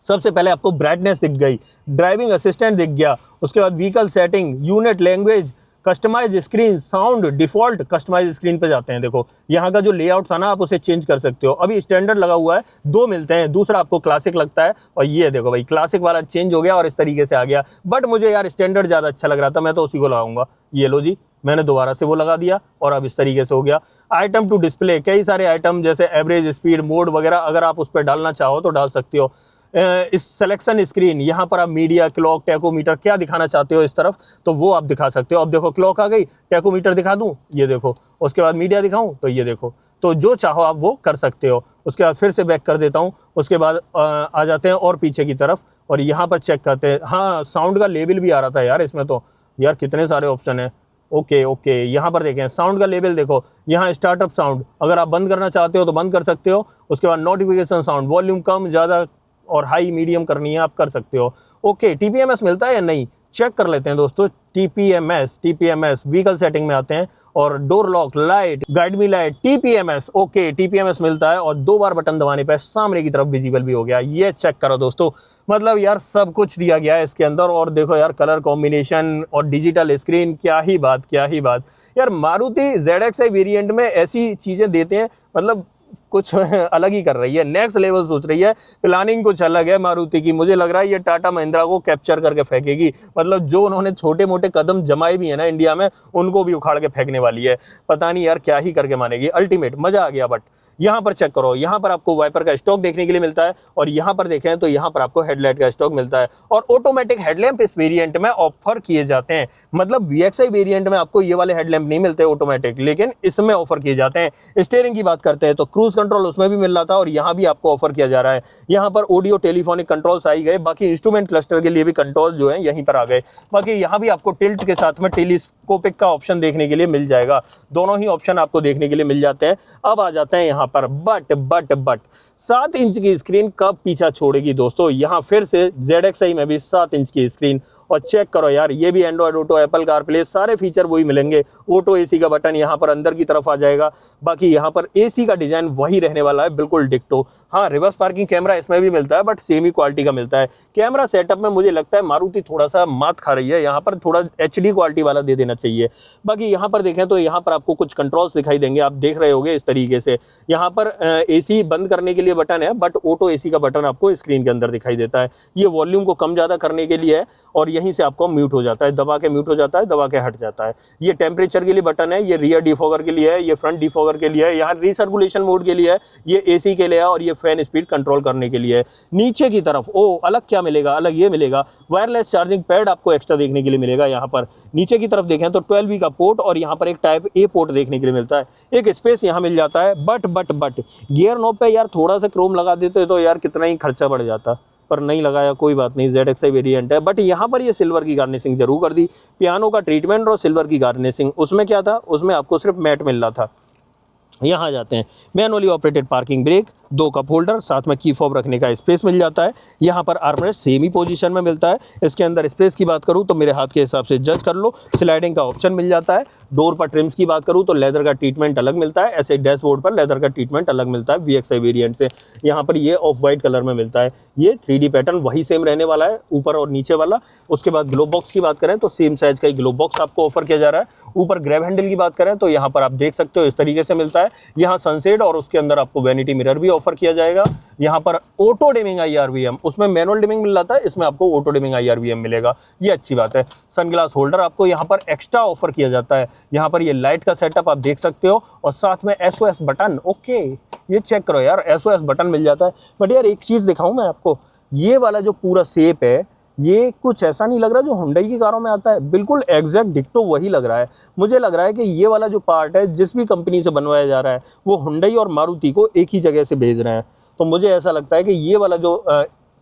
सबसे पहले आपको ब्राइटनेस दिख गई, ड्राइविंग असिस्टेंट दिख गया, उसके बाद vehicle setting, unit language, customise screen, sound, default customise screen पे जाते हैं। देखो यहाँ का जो लेआउट था ना, आप उसे चेंज कर सकते हो। अभी स्टैंडर्ड लगा हुआ है, 2 मिलते हैं, दूसरा आपको क्लासिक लगता है और ये देखो भाई क्लासिक वाला चेंज हो गया और इस तरीके से आ गया। बट मुझे यार स्टैंडर्ड ज़्यादा अच्छा लग रहा था, मैं तो उसी को लगाऊंगा। ये लो जी, मैंने दोबारा से वो लगा दिया और अब इस तरीके से हो गया। आइटम टू डिस्प्ले, कई सारे आइटम जैसे एवरेज, स्पीड, मोड वगैरह अगर आप उस पर डालना चाहो तो डाल सकते हो। इस सिलेक्शन स्क्रीन, यहाँ पर आप मीडिया, क्लॉक, टैकोमीटर क्या दिखाना चाहते हो इस तरफ तो वो आप दिखा सकते हो। अब देखो क्लॉक आ गई, टैकोमीटर दिखा दूँ, ये देखो, उसके बाद मीडिया दिखाऊँ तो ये देखो, तो जो चाहो आप वो कर सकते हो। उसके बाद फिर से बैक कर देता हूँ, उसके बाद आ जाते हैं और पीछे की तरफ और यहाँ पर चेक करते हैं। हाँ, साउंड का लेवल भी आ रहा था यार इसमें, तो यार कितने सारे ऑप्शन है। ओके, यहाँ पर देखें साउंड का लेवल देखो, यहाँ स्टार्टअप साउंड, अगर आप बंद करना चाहते हो तो बंद कर सकते हो। उसके बाद नोटिफिकेशन साउंड, वॉल्यूम कम ज़्यादा और हाई मीडियम करनी है आप कर सकते हो। ओके, TPMS मिलता है या नहीं चेक कर लेते हैं दोस्तों। TPMS व्हीकल सेटिंग में आते हैं और door lock, light, guide me light, TPMS। Okay, TPMS मिलता है और 2 बार बटन दबाने पर सामने की तरफ विजिबल भी हो गया। ये चेक करो दोस्तों, मतलब यार सब कुछ दिया गया है इसके अंदर। और देखो यार कलर कॉम्बिनेशन और डिजिटल स्क्रीन, क्या ही बात यार। मारुति ZXi वेरिएंट में ऐसी चीज़ें देते हैं, मतलब कुछ अलग ही कर रही है, नेक्स्ट लेवल सोच रही है, प्लानिंग कुछ अलग है मारुति की। मुझे लग रहा है ये टाटा महिंद्रा को कैप्चर करके फेंकेगी, मतलब जो उन्होंने छोटे मोटे कदम जमाए भी है ना इंडिया में, उनको भी उखाड़ के फेंकने वाली है। पता नहीं यार क्या ही करके मानेगी। अल्टीमेट मजा आ गया। बट यहाँ पर चेक करो, यहाँ पर आपको वाइपर का स्टॉक देखने के लिए मिलता है, और यहाँ पर देखें तो यहाँ पर आपको हेडलाइट का स्टॉक मिलता है, और ऑटोमेटिक हेडलैम्प इस वेरिएंट में ऑफर किए जाते हैं। मतलब VXI वेरिएंट में आपको ये वाले हेडलैम्प नहीं मिलते ऑटोमेटिक, लेकिन इसमें ऑफर किए जाते हैं। स्टीयरिंग की बात करते हैं तो क्रूज कंट्रोल उसमें भी मिल रहा था, और यहाँ भी आपको ऑफर किया जा रहा है। यहाँ पर ऑडियो टेलीफोनिक कंट्रोल्स आ गए, बाकी इंस्ट्रूमेंट क्लस्टर के लिए भी कंट्रोल जो है यहीं पर आ गए। बाकी यहाँ भी आपको टिल्ट के साथ में टेलीस्कोपिक का ऑप्शन देखने के लिए मिल जाएगा। दोनों ही ऑप्शन आपको देखने के लिए मिल जाते हैं। अब आ जाते हैं यहाँ पर बट 7 इंच की स्क्रीन कब पीछा छोड़ेगी दोस्तों। यहाँ फिर से ZXi में भी 7 इंच की स्क्रीन, और चेक करो यार, ये भी एंड्रॉयड ऑटो, एप्पल कारप्ले, सारे फीचर वही मिलेंगे। ऑटो AC का बटन यहाँ पर अंदर की तरफ आ जाएगा। बाकी यहाँ पर AC का डिजाइन वही रहने वाला है, बिल्कुल डिक्टो। हाँ, रिवर्स पार्किंग कैमरा इसमें भी मिलता है, बट सेम ही क्वालिटी का मिलता है। कैमरा सेटअप में मुझे लगता है मारुति थोड़ा सा मात खा रही है, यहाँ पर थोड़ा HD क्वालिटी वाला दे देना चाहिए। बाकी यहाँ पर देखें तो यहाँ पर आपको कुछ कंट्रोल्स दिखाई देंगे, आप देख रहे होंगे इस तरीके से। यहाँ पर AC बंद करने के लिए बटन है, बट ऑटो AC का बटन आपको स्क्रीन के अंदर दिखाई देता है। ये वॉल्यूम को कम ज़्यादा करने के लिए है, और यहीं से आपको म्यूट हो जाता है, दबा के म्यूट हो जाता है, दबा के हट जाता है। ये टेम्परेचर के लिए बटन है, ये रियर डिफॉगर के लिए है, ये फ्रंट डिफॉगर के लिए है, यहाँ रिसर्कुलेशन मोड के लिए है, ये AC के लिए है, और ये फैन स्पीड कंट्रोल करने के लिए है। नीचे की तरफ अलग क्या मिलेगा, अलग ये मिलेगा, वायरलेस चार्जिंग पैड आपको एक्स्ट्रा देखने के लिए मिलेगा। यहाँ पर नीचे की तरफ देखें तो 12V का पोर्ट, और यहाँ पर एक टाइप A पोर्ट देखने के लिए मिलता है। एक स्पेस यहाँ मिल जाता है। बट गियर नॉब पे यार थोड़ा सा क्रोम लगा देते तो यार कितना ही खर्चा बढ़ जाता, पर नहीं लगाया, कोई बात नहीं, ZXi वेरिएंट है। बट यहाँ पर ये सिल्वर की गार्निशिंग जरूर कर दी। पियानो का ट्रीटमेंट और सिल्वर की गार्निशिंग, उसमें क्या था, उसमें आपको सिर्फ मैट मिल रहा था। यहाँ जाते हैं, manually operated parking brake, 2 cup holder, साथ में की फॉब रखने का स्पेस मिल जाता है। यहाँ पर आर्मरेस्ट सेम ही पोजीशन में मिलता है। इसके अंदर स्पेस की बात करूँ तो मेरे हाथ के हिसाब से जज कर लो। स्लाइडिंग का ऑप्शन मिल जाता है। डोर पर ट्रिम्स की बात करूँ तो लेदर का ट्रीटमेंट अलग मिलता है, ऐसे डैशबोर्ड पर लेदर का ट्रीटमेंट अलग मिलता है VXi वेरिएंट से। यहाँ पर ये ऑफ वाइट कलर में मिलता है। ये 3D पैटर्न वही सेम रहने वाला है, ऊपर और नीचे वाला। उसके बाद ग्लोब बॉक्स की बात करें तो सेम साइज का ही ग्लोब बॉक्स आपको ऑफर किया जा रहा है। ऊपर ग्रैब हैंडल की बात करें तो यहाँ पर आप देख सकते हो इस तरीके से मिलता है। यहाँ सनसेट, और उसके अंदर आपको वैनिटी मिरर भी ऑफर किया जाएगा। यहाँ पर ऑटो डिमिंग IRVM, उसमें मैनुअल डिमिंग मिल जाता है, इसमें आपको ऑटो डिमिंग IRVM मिलेगा, ये अच्छी बात है। सनग्लास होल्डर आपको यहाँ पर एक्स्ट्रा ऑफर किया जाता है। यहाँ पर ये लाइट का सेटअप आप देख सकते हो, और साथ में SOS बटन। ओके, ये चेक करो यार, SOS बटन मिल जाता है। बट यार एक चीज़ दिखाऊं मैं आपको, ये वाला जो पूरा शेप है, ये कुछ ऐसा नहीं लग रहा जो हुंडई की कारों में आता है, बिल्कुल एग्जैक्ट डिक्टो वही लग रहा है। मुझे लग रहा है कि ये वाला जो पार्ट है जिस भी कंपनी से बनवाया जा रहा है, वो हुंडई और मारुति को एक ही जगह से भेज रहे हैं। तो मुझे ऐसा लगता है कि ये वाला जो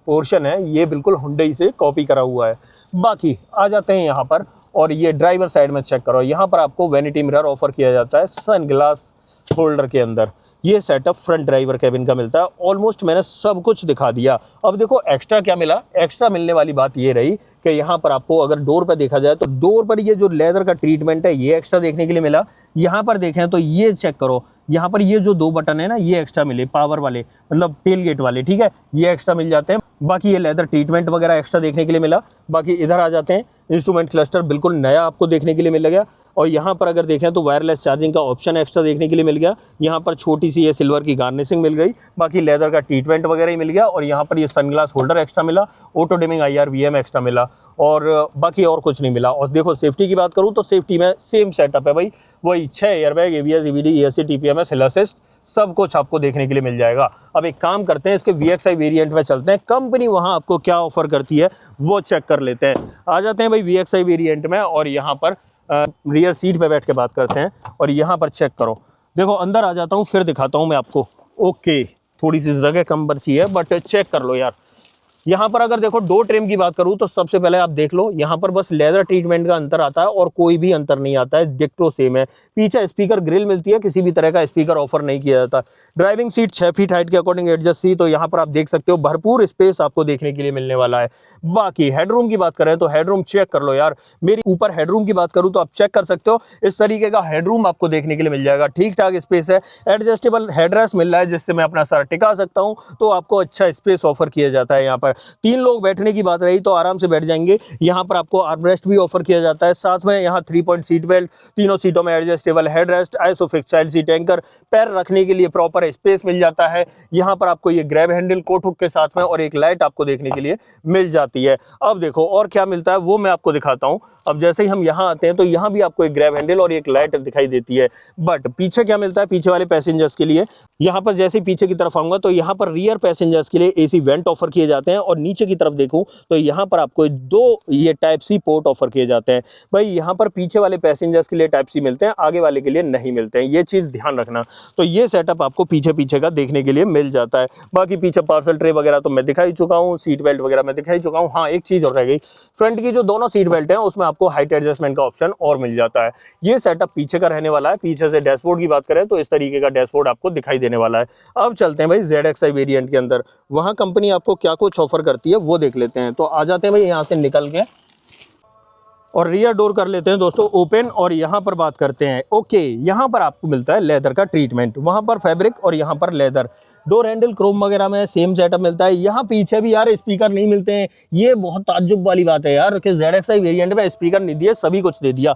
पोर्शन है ये बिल्कुल हुंडई से कॉपी करा हुआ है। बाकी आ जाते हैं यहाँ पर, और ये ड्राइवर साइड में चेक करो, यहाँ पर आपको वैनिटी मिरर ऑफर किया जाता है सन ग्लास होल्डर के अंदर। ये सेटअप फ्रंट ड्राइवर कैबिन का मिलता है। ऑलमोस्ट मैंने सब कुछ दिखा दिया। अब देखो एक्स्ट्रा क्या मिला। एक्स्ट्रा मिलने वाली बात ये रही कि यहाँ पर आपको अगर डोर पर देखा जाए तो डोर पर ये जो लेदर का ट्रीटमेंट है ये एक्स्ट्रा देखने के लिए मिला। यहाँ पर देखें तो ये चेक करो, यहाँ पर ये जो 2 बटन है ना, ये एक्स्ट्रा मिले, पावर वाले, मतलब टेल गेट वाले, ठीक है, ये एक्स्ट्रा मिल जाते हैं। बाकी ये लेदर ट्रीटमेंट वगैरह एक्स्ट्रा देखने के लिए मिला। बाकी इधर आ जाते हैं, इंस्ट्रूमेंट क्लस्टर बिल्कुल नया आपको देखने के लिए मिल गया। और यहाँ पर अगर देखें तो वायरलेस चार्जिंग का ऑप्शन एक्स्ट्रा देखने के लिए मिल गया। यहाँ पर छोटी सी ये सिल्वर की गार्निशिंग मिल गई। बाकी लेदर का ट्रीटमेंट वगैरह ही मिल गया। और यहाँ पर ये सनग्लास होल्डर एक्स्ट्रा मिला, ऑटो डिमिंग IRVM एक्स्ट्रा मिला, और बाकी और कुछ नहीं मिला। और देखो सेफ्टी की बात करूँ तो सेफ्टी में सेम सेटअप है भाई, वही 6 airbag, ABS, EBD, ESC, TPMS, हिल असिस्ट, सब कुछ आपको देखने के लिए मिल जाएगा। अब एक काम करते हैं, इसके VXi वेरिएंट में चलते हैं, कंपनी वहाँ आपको क्या ऑफर करती है वो चेक कर लेते हैं। आ जाते हैं भाई VXi वेरिएंट में, और यहाँ पर रियर सीट पे बैठ के बात करते हैं। और यहाँ पर चेक करो, देखो अंदर आ जाता हूँ फिर दिखाता हूँ मैं आपको। ओके, थोड़ी सी जगह कम बची है, बट चेक कर लो यार। यहाँ पर अगर देखो डोर ट्रिम की बात करूँ तो सबसे पहले आप देख लो, यहाँ पर बस लेदर ट्रीटमेंट का अंतर आता है और कोई भी अंतर नहीं आता है, डिक्टो सेम है। पीछे स्पीकर ग्रिल मिलती है, किसी भी तरह का स्पीकर ऑफर नहीं किया जाता। ड्राइविंग सीट 6 फीट हाइट के अकॉर्डिंग एडजस्ट थी, तो यहाँ पर आप देख सकते हो भरपूर स्पेस आपको देखने के लिए मिलने वाला है। बाकी हेडरूम की बात करें तो हेडरूम चेक कर लो यार। मेरी ऊपर हेडरूम की बात करूँ तो आप चेक कर सकते हो, इस तरीके का हेडरूम आपको देखने के लिए मिल जाएगा। ठीक ठाक स्पेस है, एडजस्टेबल हेडरेस्ट मिल रहा है जिससे मैं अपना सर टिका सकता हूँ, तो आपको अच्छा स्पेस ऑफर किया जाता है यहाँ पर। पर। 3 लोग बैठने की बात रही तो आराम से बैठ जाएंगे। यहाँ पर आपको आर्मरेस्ट भी ऑफर किया जाता है, साथ में यहाँ 3 पॉइंट सीट बेल्ट, तीनों सीटों में adjustable headrest, isofix child seat anchor, पैर रखने के लिए प्रॉपर स्पेस मिल जाता है। यहाँ पर आपको ये ग्रैब हैंडल कोट हुक के साथ में और एक लाइट आपको देखने के लिए मिल जाती है। अब देखो और क्या मिलता है वो मैं आपको दिखाता हूँ। अब जैसे ही हम यहाँ आते हैं तो यहाँ भी आपको एक ग्रैब हैंडल और एक लाइट दिखाई देती है, बट पीछे क्या मिलता है पीछे वाले पैसेंजर्स के लिए। यहाँ पर जैसे ही पीछे की तरफ आऊंगा तो यहाँ पर रियर पैसेंजर्स के लिए एसी वेंट ऑफर किए जाते हैं, और नीचे की तरफ देखूं तो यहाँ पर आपको 2 ये टाइप सी पोर्ट ऑफर किए जाते हैं। भाई यहाँ पर पीछे वाले पैसेंजर्स के लिए टाइप सी मिलते हैं, आगे वाले के लिए नहीं मिलते हैं, ये चीज़ ध्यान रखना। तो ये सेटअप आपको पीछे का देखने के लिए मिल जाता है। बाकी पीछे पार्सल ट्रे वगैरह तो मैं दिखा ही चुका हूँ, सीट बेल्ट वगैरह मैं दिखा ही चुका हूँ। हाँ, एक चीज़ और रह गई, फ्रंट की जो दोनों सीट बेल्ट है उसमें आपको हाइट एडजस्टमेंट का ऑप्शन और मिल जाता है। ये सेटअप पीछे का रहने वाला है। पीछे से डैशबोर्ड की बात करें तो इस तरीके का डैशबोर्ड आपको दिखाई देने वाला है। अब चलते हैं भाई ZXi वेरिएंट के अंदर, वहाँ कंपनी आपको क्या कुछ ऑफर करती है वो देख लेते हैं। तो आ जाते हैं भाई यहाँ से निकल के और रियर डोर कर लेते हैं दोस्तों ओपन, और यहाँ पर बात करते हैं। ओके, यहाँ पर आपको मिलता है लेदर का ट्रीटमेंट, वहाँ पर फैब्रिक और यहाँ पर लेदर। डोर हैंडल क्रोम वगैरह में सेम सेटअप मिलता है। यहाँ पीछे भी यार स्पीकर नहीं मिलते हैं, ये बहुत ताज्जुब वाली बात है यार कि ZXi वेरिएंट में स्पीकर नहीं दिए, सभी कुछ दे दिया।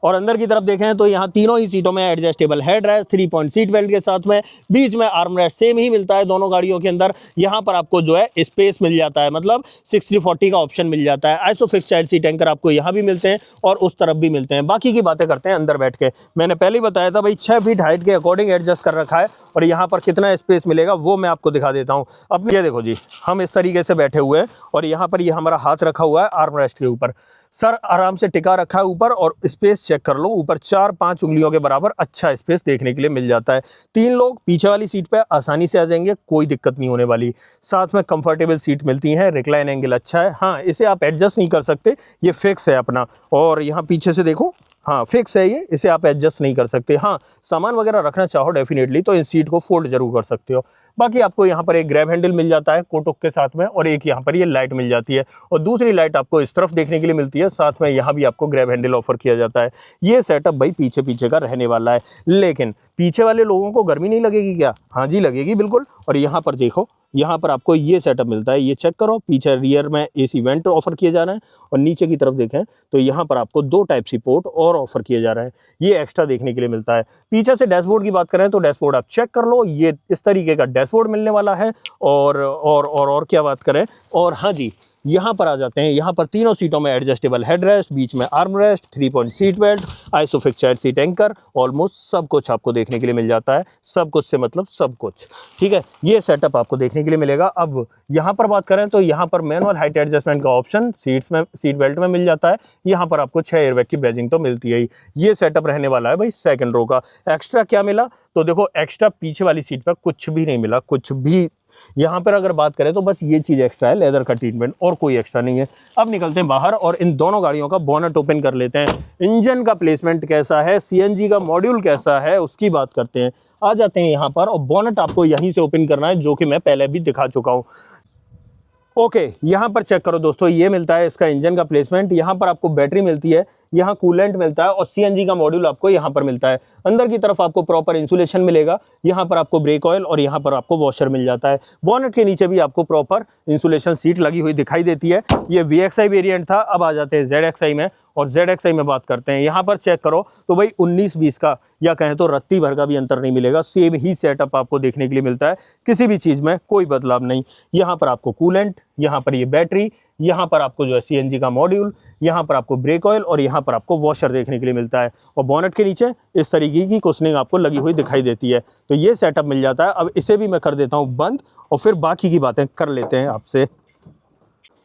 और अंदर की तरफ देखें तो यहाँ तीनों ही सीटों में adjustable headrest, 3 point seat belt के साथ में, बीच में आर्मरेस्ट सेम ही मिलता है दोनों गाड़ियों के अंदर। यहाँ पर आपको जो है स्पेस मिल जाता है, मतलब 60/40 का ऑप्शन मिल जाता है। आइसोफिक्स चाइल्ड सीट एंकर आपको यहाँ भी मिलते हैं और उस तरफ भी मिलते हैं। बाकी की बातें करते हैं अंदर बैठ के। मैंने पहले ही बताया था भाई 6 फीट हाइट के अकॉर्डिंग एडजस्ट कर रखा है, और यहाँ पर कितना स्पेस मिलेगा वो मैं आपको दिखा देता हूँ। अब ये देखो जी, हम इस तरीके से बैठे हुए हैं और यहाँ पर ये हमारा हाथ रखा हुआ है आर्मरेस्ट के ऊपर, सर आराम से टिका रखा है ऊपर, और स्पेस चेक कर लो, ऊपर 4-5 उंगलियों के बराबर अच्छा स्पेस देखने के लिए मिल जाता है। 3 लोग पीछे वाली सीट पे आसानी से आ जाएंगे, कोई दिक्कत नहीं होने वाली। साथ में कंफर्टेबल सीट मिलती है, रिक्लाइन एंगल अच्छा है। हाँ, इसे आप एडजस्ट नहीं कर सकते, ये फिक्स है अपना। और यहाँ पीछे से देखो, हाँ फिक्स है ये, इसे आप एडजस्ट नहीं कर सकते। हाँ, सामान वगैरह रखना चाहो डेफिनेटली तो इस सीट को फोल्ड जरूर कर सकते हो। बाकी आपको यहाँ पर एक ग्रैब हैंडल मिल जाता है कोटुक के साथ में, और एक यहाँ पर ये लाइट मिल जाती है, और दूसरी लाइट आपको इस तरफ देखने के लिए मिलती है। साथ में यहाँ भी आपको ग्रैब हैंडल ऑफर किया जाता है। ये सेटअप भाई पीछे का रहने वाला है, लेकिन पीछे वाले लोगों को गर्मी नहीं लगेगी क्या? हाँ जी लगेगी बिल्कुल। और यहाँ पर देखो, यहाँ पर आपको ये सेटअप मिलता है, ये चेक करो, पीछे रियर में एसी वेंट ऑफर किए जा रहे हैं, और नीचे की तरफ देखें तो यहाँ पर आपको 2 टाइप सी पोर्ट और ऑफर किए जा रहे हैं, ये एक्स्ट्रा देखने के लिए मिलता है। पीछे से डैशबोर्ड की बात करें तो डैशबोर्ड आप चेक कर लो, ये इस तरीके का डैशबोर्ड मिलने वाला है। और क्या बात करें, और हाँ जी यहाँ पर आ जाते हैं। यहाँ पर तीनों सीटों में एडजस्टेबल हेडरेस्ट, बीच में armrest, 3 point seat belt, isofix child seat anchor, almost सब कुछ आपको देखने के लिए मिल जाता है। सब कुछ से मतलब सब कुछ, ठीक है, ये सेटअप आपको देखने के लिए मिलेगा। अब यहाँ पर बात करें तो यहाँ पर मैनुअल हाइट एडजस्टमेंट का ऑप्शन सीट बेल्ट में मिल जाता है। यहाँ पर आपको 6 एयरबैग की बैजिंग तो मिलती है ही। ये सेटअप रहने वाला है भाई सेकंड रो का। एक्स्ट्रा क्या मिला तो देखो, एक्स्ट्रा पीछे वाली सीट पर कुछ भी नहीं मिला, कुछ भी। यहाँ पर अगर बात करें तो बस ये चीज़ एक्स्ट्रा है, लेदर का ट्रीटमेंट, और कोई एक्स्ट्रा नहीं है। अब निकलते हैं बाहर और इन दोनों गाड़ियों का बोनट ओपन कर लेते हैं। इंजन का प्लेसमेंट कैसा है, CNG का मॉड्यूल कैसा है, उसकी बात करते हैं। आ जाते हैं यहाँ पर, और बोनट आपको यहीं से ओपन करना है, जो कि मैं पहले भी दिखा चुका हूँ। ओके, यहाँ पर चेक करो दोस्तों, ये मिलता है इसका इंजन का प्लेसमेंट। यहाँ पर आपको बैटरी मिलती है, यहाँ कूलेंट मिलता है, और CNG का मॉड्यूल आपको यहाँ पर मिलता है। अंदर की तरफ आपको प्रॉपर इंसुलेशन मिलेगा, यहाँ पर आपको ब्रेक ऑयल और यहाँ पर आपको वॉशर मिल जाता है। बोनेट के नीचे भी आपको प्रॉपर इंसुलेशन सीट लगी हुई दिखाई देती है। ये VXi वेरिएंट था। अब आ जाते हैं ZXi में, और ZXi में बात करते हैं। यहाँ पर चेक करो तो भाई 19-20 का या कहें तो रत्ती भर का भी अंतर नहीं मिलेगा, सेम ही सेटअप आपको देखने के लिए मिलता है, किसी भी चीज़ में कोई बदलाव नहीं। यहाँ पर आपको कूलेंट, यहाँ पर ये बैटरी, यहाँ पर आपको जो है CNG का मॉड्यूल, यहाँ पर आपको ब्रेक ऑयल और यहाँ पर आपको वॉशर देखने के लिए मिलता है। और बोनेट के नीचे इस तरीके की कुशनिंग आपको लगी हुई दिखाई देती है। तो ये सेटअप मिल जाता है। अब इसे भी मैं कर देता हूँ बंद, और फिर बाकी की बातें कर लेते हैं आपसे।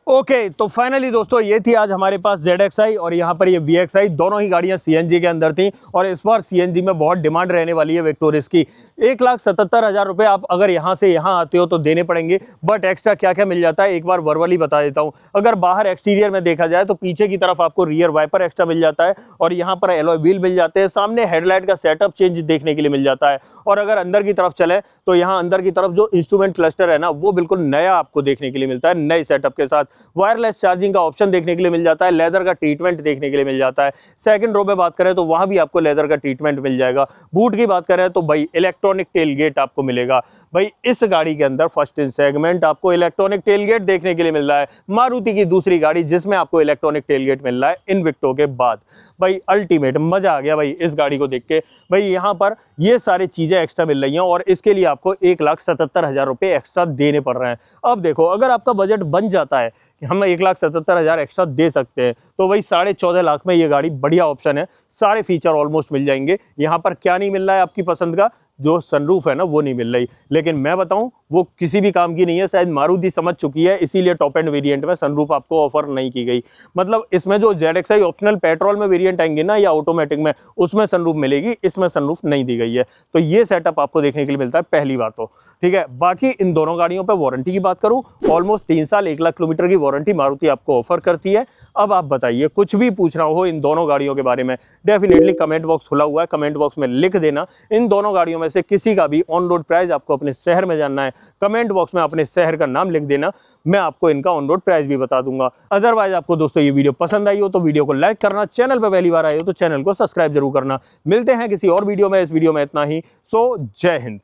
ओके, तो फाइनली दोस्तों ये थी आज हमारे पास ZXi, और यहाँ पर ये VXi, दोनों ही गाड़ियाँ CNG के अंदर थी। और इस बार CNG में बहुत डिमांड रहने वाली है विक्टोरिस की। 1,77,000 रुपये आप अगर यहाँ से यहाँ आते हो तो देने पड़ेंगे। बट एक्स्ट्रा क्या क्या मिल जाता है एक बार वर्बली बता देता हूँ। अगर बाहर एक्सटीरियर में देखा जाए तो पीछे की तरफ आपको रियर वाइपर एक्स्ट्रा मिल जाता है, और यहाँ पर एलॉय व्हील मिल जाते हैं। सामने हेडलाइट का सेटअप चेंज देखने के लिए मिल जाता है। और अगर अंदर की तरफ चले तो यहाँ अंदर की तरफ जो इंस्ट्रूमेंट क्लस्टर है ना, वो बिल्कुल नया आपको देखने के लिए मिलता है, नए सेटअप के साथ। वायरलेस चार्जिंग का ऑप्शन देखने के लिए मिल जाता है, लेदर का ट्रीटमेंट देखने के लिए मिल जाता है। सेकंड रो में बात करें तो वहां भी आपको लेदर का ट्रीटमेंट मिल जाएगा। बूट की बात करें तो भाई इलेक्ट्रॉनिक टेल गेट आपको मिलेगा। भाई इस गाड़ी के अंदर फर्स्ट इन सेगमेंट आपको इलेक्ट्रॉनिक टेल गेट देखने के लिए मिल रहा है। मारुति की दूसरी गाड़ी जिसमें आपको इलेक्ट्रॉनिक टेल गेट मिल रहा है इन्विक्टो के बाद। भाई अल्टीमेट मजा आ गया भाई इस गाड़ी को देख के। भाई यहाँ पर ये सारी चीजें एक्स्ट्रा मिल रही हैं और इसके लिए आपको 1,77,000 रुपए एक्स्ट्रा देने पड़ रहे हैं। अब देखो अगर आपका बजट बन जाता है कि हम 1,77,000 एक्स्ट्रा दे सकते हैं तो वही 14.5 लाख में ये गाड़ी बढ़िया ऑप्शन है। सारे फीचर ऑलमोस्ट मिल जाएंगे। यहाँ पर क्या नहीं मिल रहा है आपकी पसंद का, जो सनरूफ है ना वो नहीं मिल रही, लेकिन मैं बताऊं वो किसी भी काम की नहीं है। शायद मारुति समझ चुकी है, इसीलिए टॉप एंड वेरिएंट में सनरूफ आपको ऑफर नहीं की गई। मतलब इसमें जो ZXi ऑप्शनल पेट्रोल में वेरिएंट आएंगे ना या ऑटोमेटिक में, उसमें सनरूफ मिलेगी, इसमें सनरूफ नहीं दी गई है। तो ये सेटअप आपको देखने के लिए मिलता है पहली बात तो, ठीक है। बाकी इन दोनों गाड़ियों पर वारंटी की बात करूं, ऑलमोस्ट 3 साल 1 लाख किलोमीटर की वारंटी मारुति आपको ऑफर करती है। अब आप बताइए कुछ भी पूछना हो इन दोनों गाड़ियों के बारे में, डेफिनेटली कमेंट बॉक्स खुला हुआ है, कमेंट बॉक्स में लिख देना। इन दोनों गाड़ियों में से किसी का भी ऑन रोड प्राइस आपको अपने शहर में जानना है, कमेंट बॉक्स में अपने शहर का नाम लिख देना, मैं आपको इनका ऑन रोड प्राइस भी बता दूंगा। अदरवाइज आपको दोस्तों ये वीडियो पसंद आई हो तो वीडियो को लाइक करना, चैनल पर पहली बार आए हो तो चैनल को सब्सक्राइब जरूर करना। मिलते हैं किसी और वीडियो में, इस वीडियो में इतना ही। सो जय हिंद।